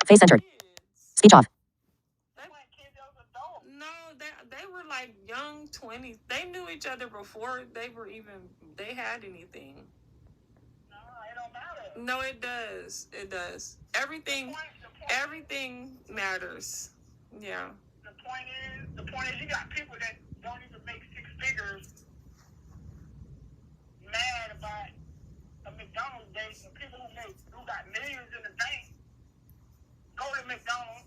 Face centered. Speech off. No, they were like young 20s. They knew each other before they had anything. No, it don't matter. No, it does. It does. Everything matters. Yeah. The point is you got people that don't even make six figures mad about a McDonald's date, and people who got millions in the bank go to McDonald's.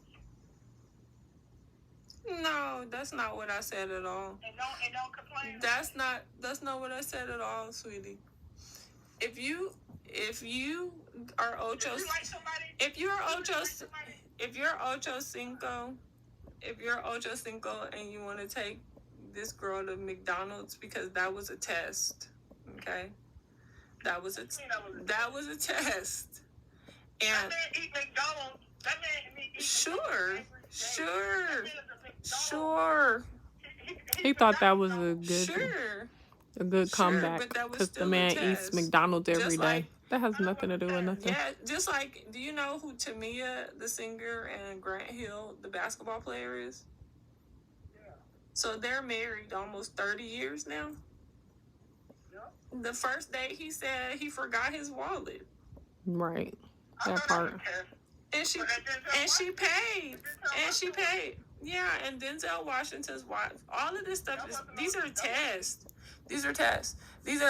No, that's not what I said at all. And don't complain. That's not what I said at all, sweetie. If you are ocho, if you're ocho cinco and you want to take this girl to McDonald's because that was a test, okay? That was a test. And that man eat McDonald's. That man eat Sure. He thought that was a good comeback because the man eats McDonald's every day. That has nothing to do with nothing. Yeah, just like, do you know who Tamia, the singer, and Grant Hill, the basketball player, is? Yeah. So they're married almost 30 years now. Yeah. The first date, he said he forgot his wallet. Right. That part. And she paid. Yeah, and Denzel Washington's wife. All of this stuff these are tests. These are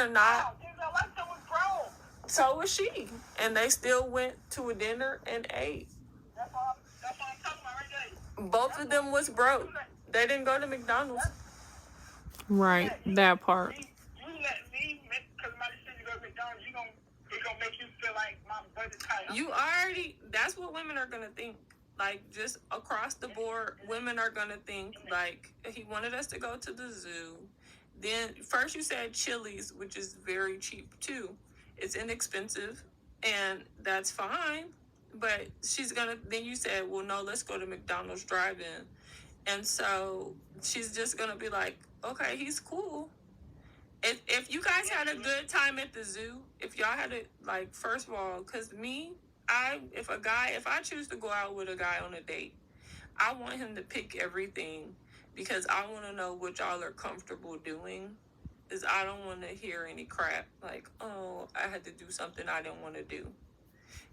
not. Denzel Washington was broke. So was she. And they still went to a dinner and ate. That's what I'm talking about right there. Both of them was broke. They didn't go to McDonald's. Right, that part. You let me, because my decision to go to McDonald's, it's going to make you feel like my budget's tight. That's what women are going to think. Like, just across the board, women are going to think, like, he wanted us to go to the zoo. Then, first you said Chili's, which is very cheap, too. It's inexpensive, and that's fine. But then you said, well, no, let's go to McDonald's drive-in. And so she's just going to be like, okay, he's cool. If you guys had a good time at the zoo, if y'all had it, like, first of all, because if I choose to go out with a guy on a date, I want him to pick everything because I want to know what y'all are comfortable doing. Is I don't want to hear any crap like, oh, I had to do something I didn't want to do.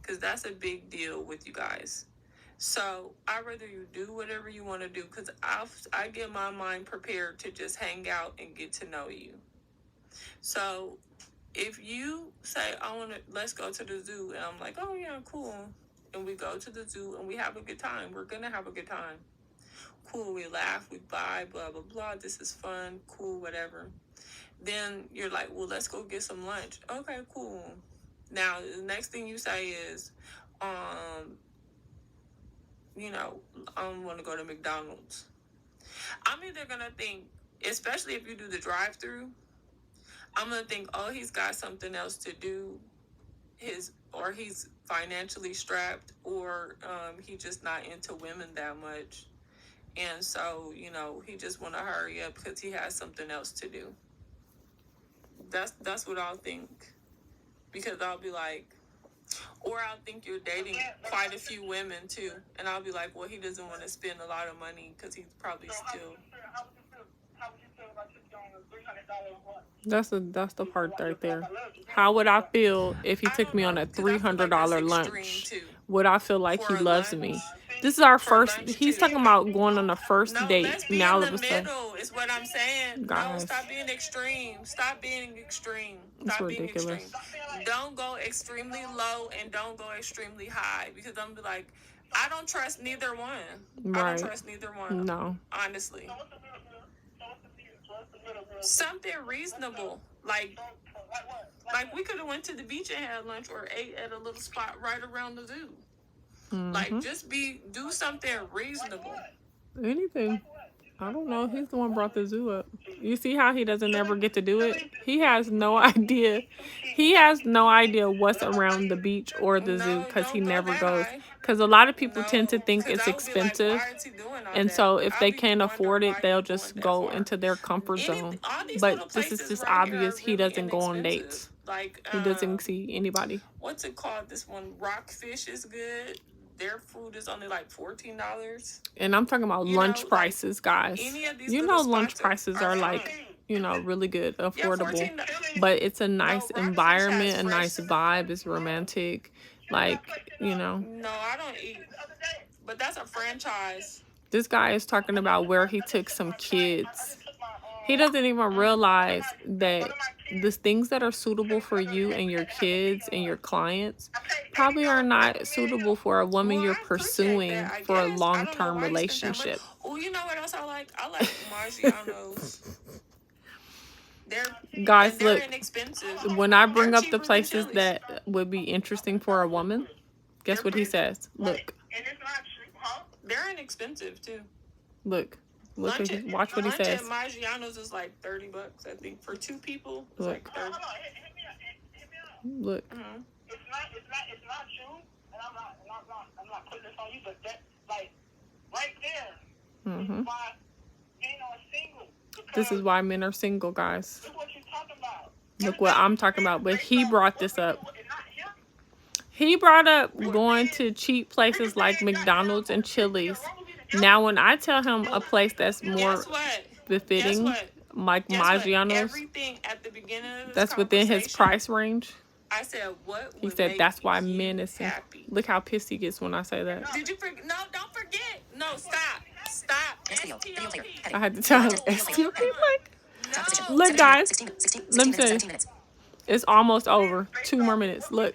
Because that's a big deal with you guys. So I'd rather you do whatever you want to do because I get my mind prepared to just hang out and get to know you. So if you say, let's go to the zoo, and I'm like, oh yeah, cool. And we go to the zoo and we have a good time. We're going to have a good time. Cool, we laugh, we buy, blah, blah, blah. This is fun, cool, whatever. Then you're like, well, let's go get some lunch. Okay, cool. Now, the next thing you say is, I want to go to McDonald's. I'm either going to think, especially if you do the drive-thru, I'm going to think, oh, he's got something else to do, or he's financially strapped, or he's just not into women that much. And so, he just want to hurry up because he has something else to do. That's what I'll think. Because I'll be like, or I'll think you're dating quite a few women too. And I'll be like, well, he doesn't want to spend a lot of money because he's probably still... How would you feel about just going $300 lunch? That's the part right there. How would I feel if he took me on a $300 lunch? Would I feel like he loves me? This is our first. He's talking about going on a first date. Now all of a sudden, is what I'm saying. Guys. No, stop being extreme. It's ridiculous. Don't go extremely low and don't go extremely high because I'm like, I don't trust neither one. Right. I don't trust neither one. No. Honestly. Something reasonable, like we could have went to the beach and had lunch or ate at a little spot right around the zoo. Mm-hmm. Like, just do something reasonable. Anything. I don't know. He's the one brought the zoo up. You see how he doesn't ever get to do it? He has no idea. He has no idea what's around the beach or the zoo because he never goes. Because a lot of people tend to think it's expensive. And so if they can't afford it, they'll just go into their comfort zone. But this is just obvious. He doesn't go on dates. He doesn't see anybody. What's it called? This one, Rockfish is good. their food is only like $14. And I'm talking about lunch prices, guys. Any of these Lunch prices are like, really good, affordable. But it's a nice environment, a nice vibe. It's romantic. Like, No, I don't eat. But that's a franchise. This guy is talking about where he took some kids. He doesn't even realize that the things that are suitable for you and your kids and your clients probably are not suitable for a woman you're pursuing for a long-term relationship. Oh, you know what else I like? I like Maggiano's. Guys, look, inexpensive. when I bring up the places that would be interesting for a woman, guess what he says? Look. They're inexpensive too. Look, watch what he says. Lunch at Maggiano's is like $30, I think, for 2 people. It's like 30. Look. Mm-hmm. It's not true, and I'm not putting this on you, but that, like, right there, Mm-hmm. is why men are single. This is why men are single, guys. Look what you're talking about. Look what I'm talking about. But he brought this up. He brought up going to cheap places like McDonald's and Chili's. Now, when I tell him a place that's more befitting, like Maggiano's, that's within his price range. I said, what? He said that's why men is happy. Look how pissed he gets when I say that. Did you forget? No, don't forget. No, stop. I had to tell him STOP. Like, look, guys. Let me tell you. It's almost over. 2 more minutes. Look.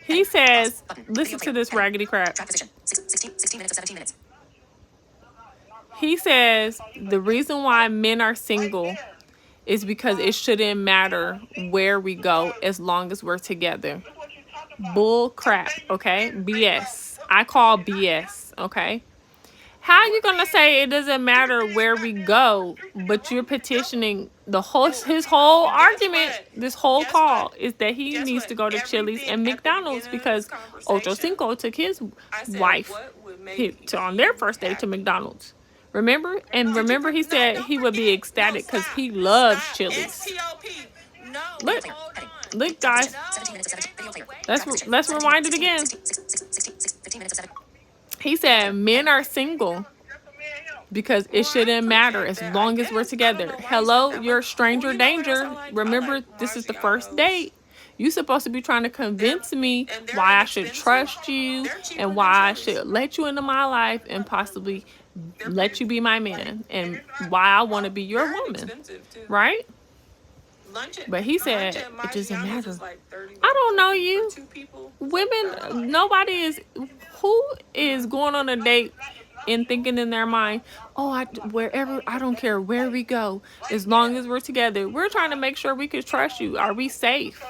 He says, listen to this raggedy crap. He says the reason why men are single is because it shouldn't matter where we go as long as we're together. Bull crap, okay? BS. I call BS, okay? How are you gonna say it doesn't matter where we go, but you're petitioning his whole argument, this whole call is that he needs to go to Chili's and McDonald's because Ocho Cinco took his wife on their first date to McDonald's. Remember? And remember he said he would be ecstatic because he loves Chili's. Look, guys. Let's rewind it again. He said men are single because it shouldn't matter as long as we're together. Hello, you're stranger danger. Remember, this is the first date. You're supposed to be trying to convince me why I should trust you and why I should let you into my life and possibly let you be my man and why I want to be your woman. Right? But he said it doesn't matter. I don't know you. Women, who is going on a date and thinking in their mind, oh, I don't care where we go, as long as we're together. We're trying to make sure we can trust you. Are we safe?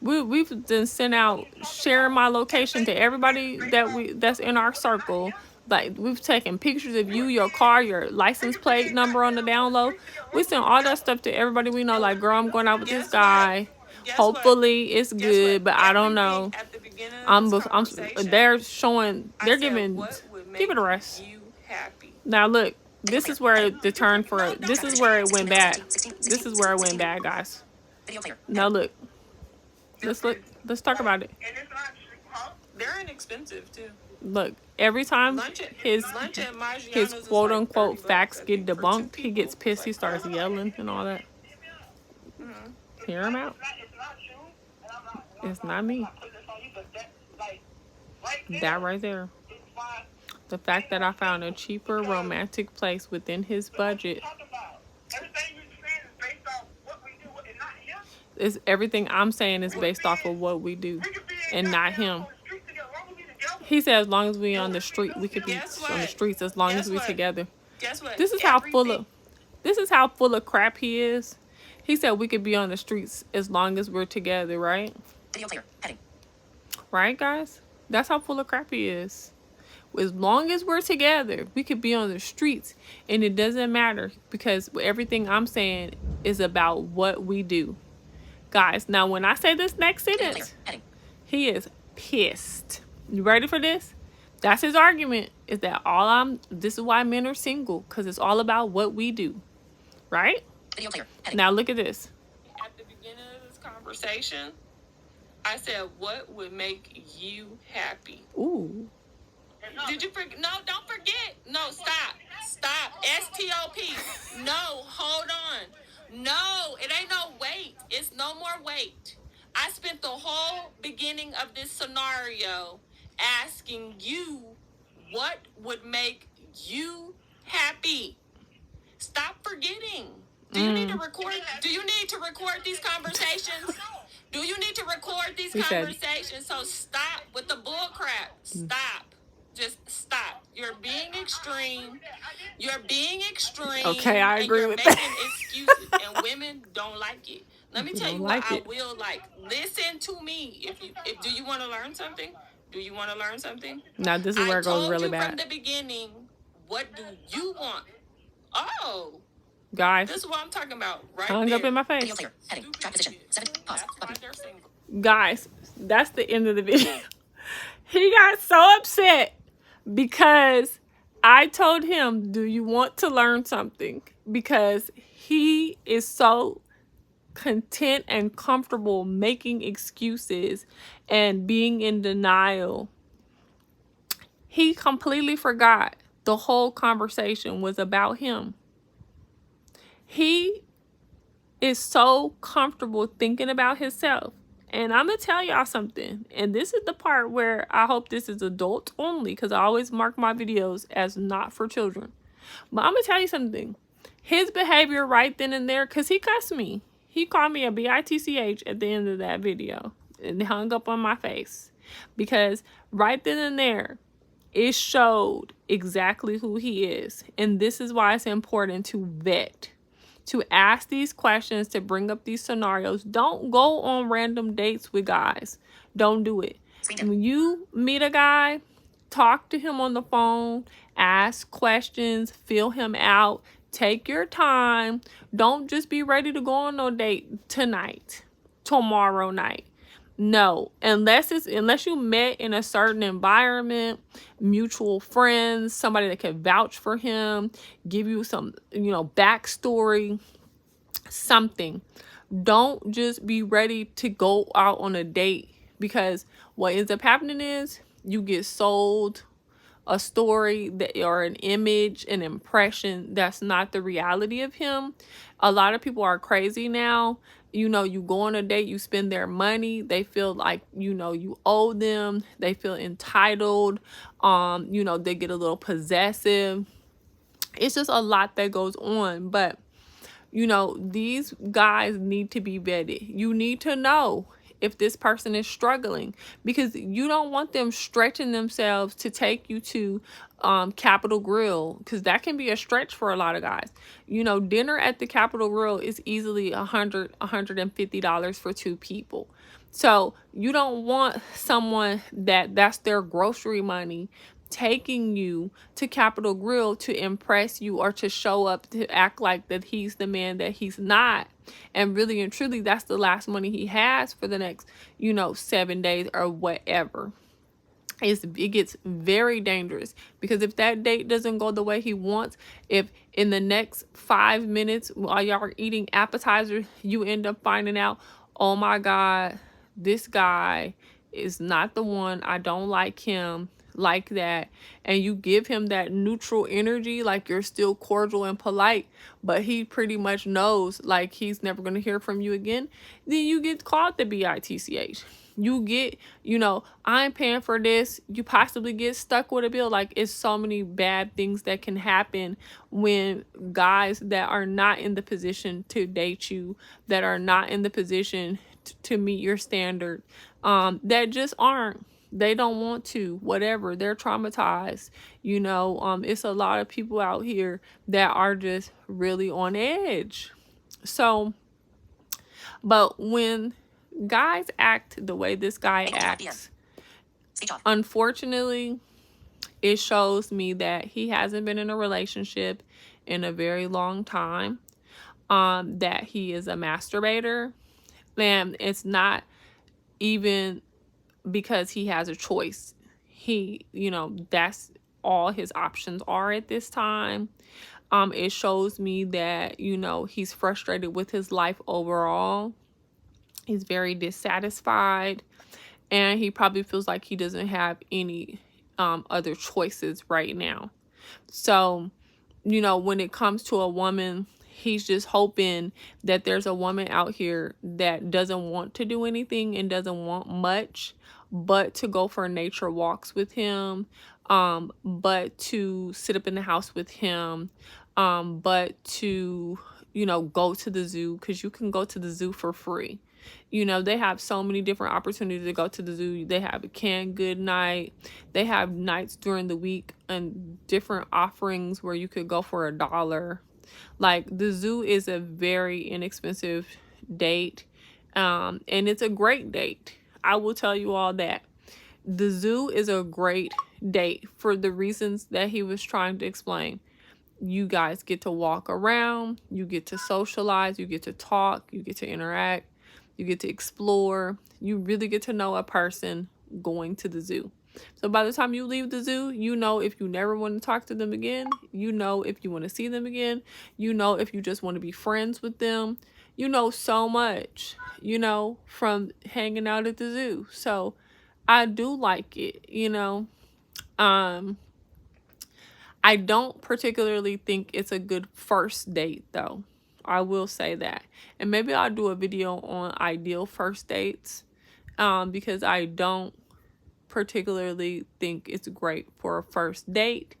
We've been sent out sharing my location to everybody that's in our circle. Like, we've taken pictures of you, your car, your license plate number on the down low. We send all that stuff to everybody we know. Like, girl, I'm going out with this guy. Hopefully it's good, but I don't know. They're giving, give it a rest. Now look, this is where this is where it went bad. This is where it went bad, guys. Now look, let's talk about it. They're inexpensive too. Look, every time his quote unquote facts get debunked, he gets pissed, he starts yelling and all that. Hear him out. It's not me. That right there. The fact that I found a cheaper romantic place within his budget is everything I'm saying is based off of what we do and not him. He said as long as we on the street, we could be on the streets as long as we together. This is how full of crap he is. He said we could be on the streets as long as we're together, right? Right, guys? That's how full of crap he is. As long as we're together, we could be on the streets, and it doesn't matter because everything I'm saying is about what we do. Guys, now when I say this next sentence, he is pissed. You ready for this? That's his argument, is that this is why men are single, because it's all about what we do. Right? Now look at this. At the beginning of this conversation, I said, what would make you happy? Ooh. Did you forget? No, don't forget. No, stop. Stop. S-T-O-P. No, hold on. No, it ain't no wait. It's no more wait. I spent the whole beginning of this scenario asking you what would make you happy. Stop forgetting. Do you need to record? Do you need to record these conversations? Do you need to record these conversations? So stop with the bull crap. Stop. Just stop. You're being extreme. You're being extreme. Okay, I agree with making that. excuses, and women don't like it. Let me tell you like what it. I will like. Listen to me. If do you want to learn something? Do you want to learn something? Now this is where it goes really bad. From the beginning, what do you want? Oh. Guys. This is what I'm talking about, right? Hung there. up in my face. Heading. Track position. 7. Pause. Button. Guys, that's the end of the video. He got so upset because I told him, do you want to learn something? Because he is so content and comfortable making excuses and being in denial. He completely forgot the whole conversation was about him. He is so comfortable thinking about himself. And I'm going to tell y'all something. And this is the part where I hope this is adult only, because I always mark my videos as not for children. But I'm going to tell you something. His behavior right then and there, because he cussed me. He called me a bitch at the end of that video. And hung up on my face. Because right then and there, it showed exactly who he is. And this is why it's important to vet. To ask these questions, to bring up these scenarios. Don't go on random dates with guys. Don't do it. When you meet a guy, talk to him on the phone, ask questions, feel him out, take your time. Don't just be ready to go on no date tonight, tomorrow night. No, unless you met in a certain environment, mutual friends, somebody that can vouch for him, give you some, backstory, something. Don't just be ready to go out on a date, because what ends up happening is you get sold a story that, or an image, an impression that's not the reality of him. A lot of people are crazy now. You go on a date, you spend their money. They feel like, you owe them. They feel entitled. They get a little possessive. It's just a lot that goes on. But, these guys need to be vetted. You need to know if this person is struggling, because you don't want them stretching themselves to take you to Capitol Grill, because that can be a stretch for a lot of guys. Dinner at the Capitol Grill is easily $150 for 2 people. So you don't want someone that's their grocery money taking you to Capitol Grill to impress you, or to show up to act like that he's the man that he's not. And really and truly, that's the last money he has for the next, 7 days or whatever. It gets very dangerous, because if that date doesn't go the way he wants, if in the next 5 minutes while y'all are eating appetizers, you end up finding out, oh my God, this guy is not the one. I don't like him like that. And you give him that neutral energy, like you're still cordial and polite, but he pretty much knows like he's never going to hear from you again. Then you get called the bitch. You get, I'm paying for this. You possibly get stuck with a bill. Like, it's so many bad things that can happen when guys that are not in the position to date you, that are not in the position to meet your standard, that just aren't. They don't want to, whatever. They're traumatized. It's a lot of people out here that are just really on edge. So, but when guys act the way this guy acts, unfortunately, it shows me that he hasn't been in a relationship in a very long time, that he is a masturbator. And it's not even because he has a choice. He, that's all his options are at this time. It shows me that, he's frustrated with his life overall. He's very dissatisfied, and he probably feels like he doesn't have any other choices right now. So, you know, when it comes to a woman, he's just hoping that there's a woman out here that doesn't want to do anything and doesn't want much, but to go for nature walks with him, but to sit up in the house with him, but to, you know, go to the zoo, because you can go to the zoo for free. You know, they have so many different opportunities to go to the zoo. They have a canned good night. They have nights during the week and different offerings where you could go for $1. Like, the zoo is a very inexpensive date. And it's a great date. I will tell you all that. The zoo is a great date for the reasons that he was trying to explain. You guys get to walk around. You get to socialize. You get to talk. You get to interact. You get to explore. You really get to know a person going to the zoo. So by the time you leave the zoo, you know if you never want to talk to them again. You know if you want to see them again. You know if you just want to be friends with them. You know so much, you know, from hanging out at the zoo. So I do like it, you know. I don't particularly think it's a good first date, though. I will say that. And maybe I'll do a video on ideal first dates, because I don't particularly think it's great for a first date.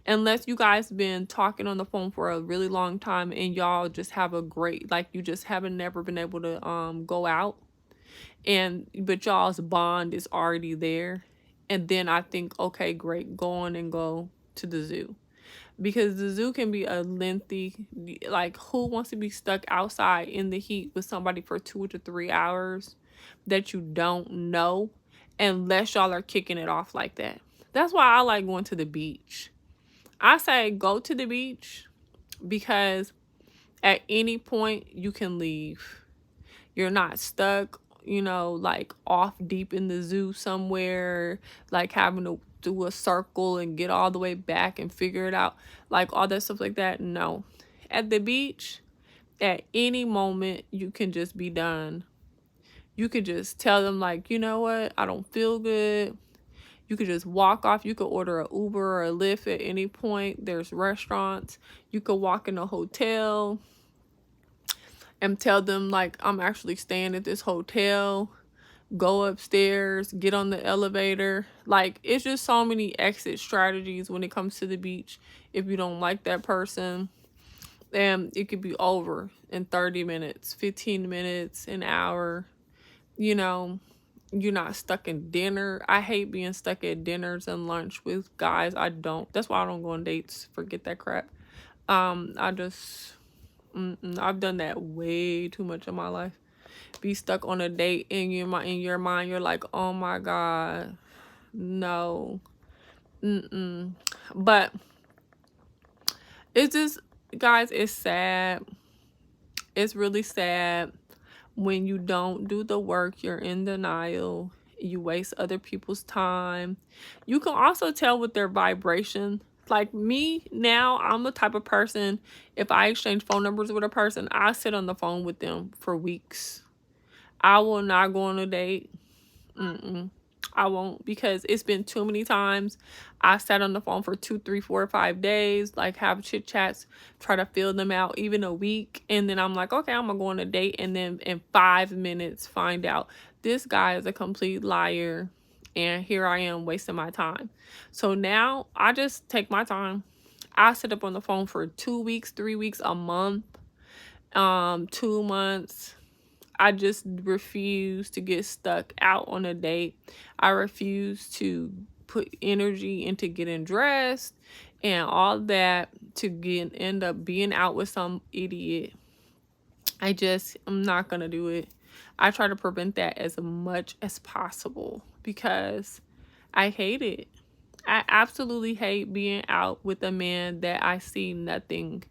Unless you guys been talking on the phone for a really long time and y'all just have a great, like, you just haven't never been able to go out. But y'all's bond is already there. And then I think, okay, great, go on and go to the zoo. Because the zoo can be a lengthy, like, who wants to be stuck outside in the heat with somebody for 2 to 3 hours that you don't know, unless y'all are kicking it off like that. That's why I like going to the beach. I say go to the beach because at any point you can leave. You're not stuck, you know, like off deep in the zoo somewhere, like having to do a circle and get all the way back and figure it out, like all that stuff like that. No, at the beach, at any moment you can just be done. You could just tell them, like, you know what, I don't feel good. You could just walk off. You could order an Uber or a Lyft at any point. There's restaurants. You could walk in a hotel and tell them, like, I'm actually staying at this hotel. Go upstairs, get on the elevator. Like, it's just so many exit strategies when it comes to the beach. If you don't like that person, and it could be over in 30 minutes, 15 minutes, an hour. You know, you're not stuck in dinner. I hate being stuck at dinners and lunch with guys. That's why I don't go on dates. Forget that crap. I just, I've done that way too much in my life. Be stuck on a date in your mind, you're like, oh my God, no. But it's just, guys, it's sad. It's really sad when you don't do the work. You're in denial. You waste other people's time. You can also tell with their vibration. Like me now, I'm the type of person, if I exchange phone numbers with a person, I sit on the phone with them for weeks. I will not go on a date. I won't, because it's been too many times I sat on the phone for 2, 3, 4, 5 days, like have chit chats, try to fill them out, even a week. And then I'm like, okay, I'm gonna go on a date. And then in 5 minutes find out this guy is a complete liar. And here I am wasting my time. So now I just take my time. I sit up on the phone for 2 weeks, 3 weeks, a month, 2 months. I just refuse to get stuck out on a date. I refuse to put energy into getting dressed and all that to end up being out with some idiot. I'm not going to do it. I try to prevent that as much as possible because I hate it. I absolutely hate being out with a man that I see nothing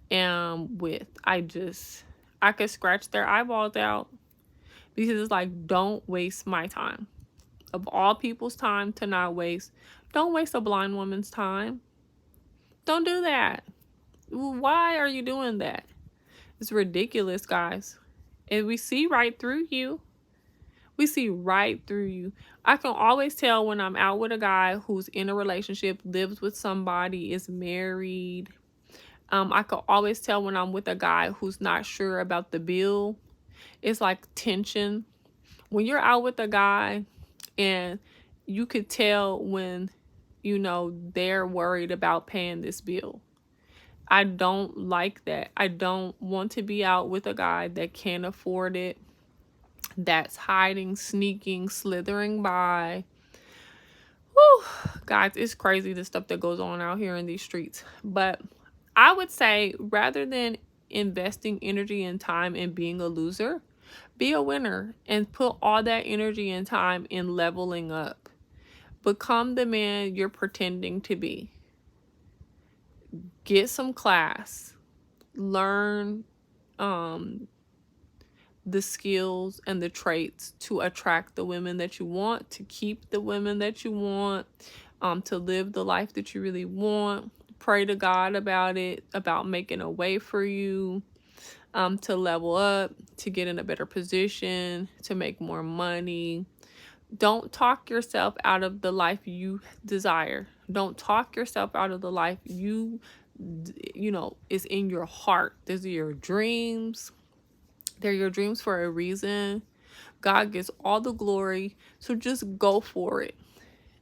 with. I could scratch their eyeballs out, because it's like, don't waste my time. Of all people's time to not waste, don't waste a blind woman's time. Don't do that. Why are you doing that? It's ridiculous, guys. And we see right through you. We see right through you. I can always tell when I'm out with a guy who's in a relationship, lives with somebody, is married. I can always tell when I'm with a guy who's not sure about the bill. It's like tension. When you're out with a guy and you could tell when, you know, they're worried about paying this bill. I don't like that. I don't want to be out with a guy that can't afford it, that's hiding, sneaking, slithering by. Whew, guys, it's crazy the stuff that goes on out here in these streets. But I would say rather than investing energy and time in being a loser, be a winner and put all that energy and time in leveling up. Become the man you're pretending to be. Get some class. Learn the skills and the traits to attract the women that you want, to keep the women that you want, to live the life that you really want. Pray to God about it, about making a way for you, to level up, to get in a better position, to make more money. Don't talk yourself out of the life you desire. Don't talk yourself out of the life you know, is in your heart. These are your dreams. They're your dreams for a reason. God gets all the glory. So just go for it.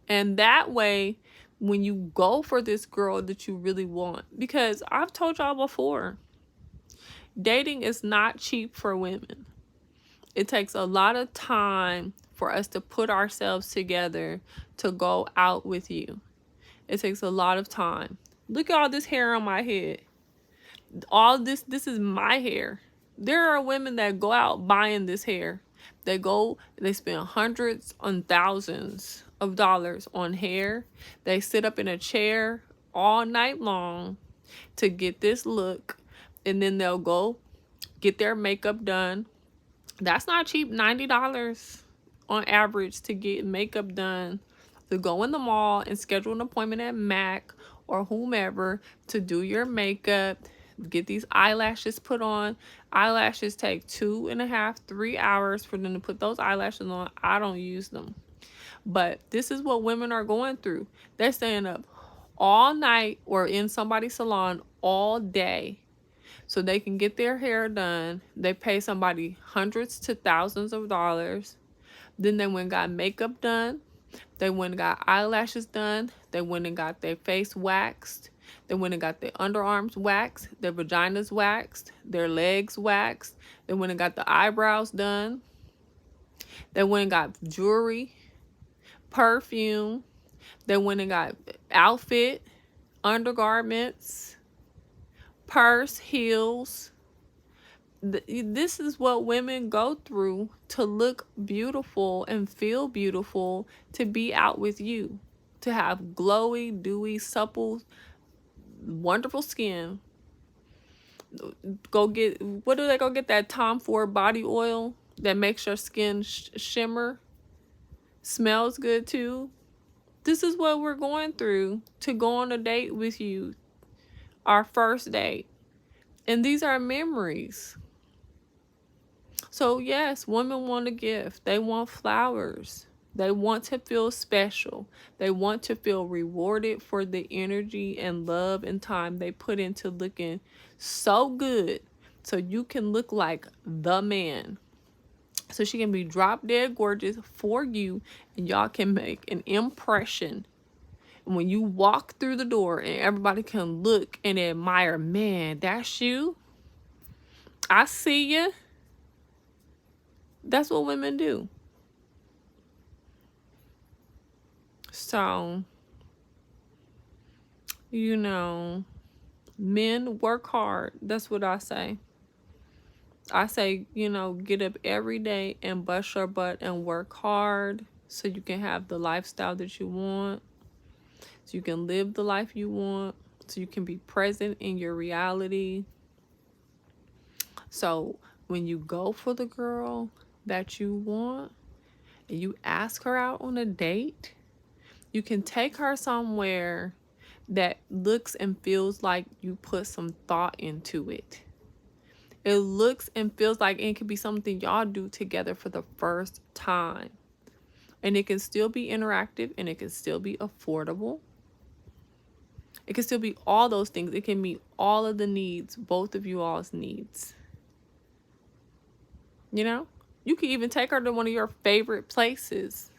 And that way, when you go for this girl that you really want, because I've told y'all before, dating is not cheap for women. It takes a lot of time for us to put ourselves together to go out with you. It takes a lot of time. Look at all this hair on my head. All this is my hair. There are women that go out buying this hair. They spend hundreds and thousands of dollars on hair. They sit up in a chair all night long to get this look. And then they'll go get their makeup done. That's not cheap. $90 on average to get makeup done. To go in the mall and schedule an appointment at MAC or whomever to do your makeup. Get these eyelashes put on. Eyelashes take 2.5, 3 hours for them to put those eyelashes on. I don't use them. But this is what women are going through. They're staying up all night or in somebody's salon all day so they can get their hair done. They pay somebody hundreds to thousands of dollars. Then they went and got makeup done. They went and got eyelashes done. They went and got their face waxed. They went and got their underarms waxed, their vaginas waxed, their legs waxed. They went and got the eyebrows done. They went and got jewelry, perfume. They went and got outfit, undergarments, purse, heels. This is what women go through to look beautiful and feel beautiful, to be out with you, to have glowy, dewy, supple, wonderful skin. Go get, what do they go get? That Tom Ford body oil that makes your skin shimmer. Smells good too. This is what we're going through to go on a date with you. Our first date. And these are memories. So yes, women want a gift. They want flowers. They want to feel special. They want to feel rewarded for the energy and love and time they put into looking so good so you can look like the man. So she can be drop dead gorgeous for you and y'all can make an impression. And when you walk through the door and everybody can look and admire, man, that's you. I see you. That's what women do. So, you know, men work hard. That's what I say. I say, you know, get up every day and bust your butt and work hard so you can have the lifestyle that you want, so you can live the life you want, so you can be present in your reality. So when you go for the girl that you want and you ask her out on a date, you can take her somewhere that looks and feels like you put some thought into it. It looks and feels like it could be something y'all do together for the first time. And it can still be interactive, and it can still be affordable. It can still be all those things. It can meet all of the needs, both of you all's needs. You know? You can even take her to one of your favorite places.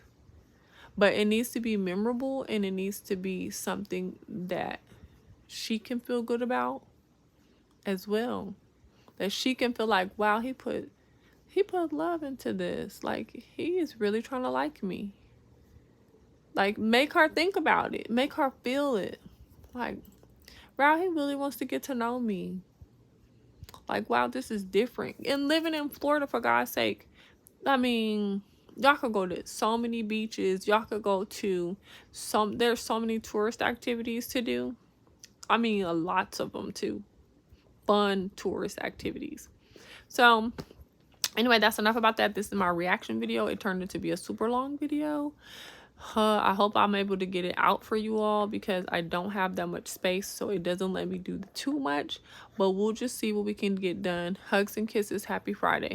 But it needs to be memorable, and it needs to be something that she can feel good about as well. That she can feel like, wow, he put love into this. Like, he is really trying to like me. Like, make her think about it. Make her feel it. Like, wow, he really wants to get to know me. Like, wow, this is different. And living in Florida, for God's sake, I mean, y'all could go to so many beaches. Y'all could go to there's so many tourist activities to do. I mean, lots of them too. Fun tourist activities. So anyway, that's enough about that. This is my reaction video. It turned into be a super long video. I hope I'm able to get it out for you all because I don't have that much space, so it doesn't let me do too much. But we'll just see what we can get done. Hugs and kisses. Happy Friday.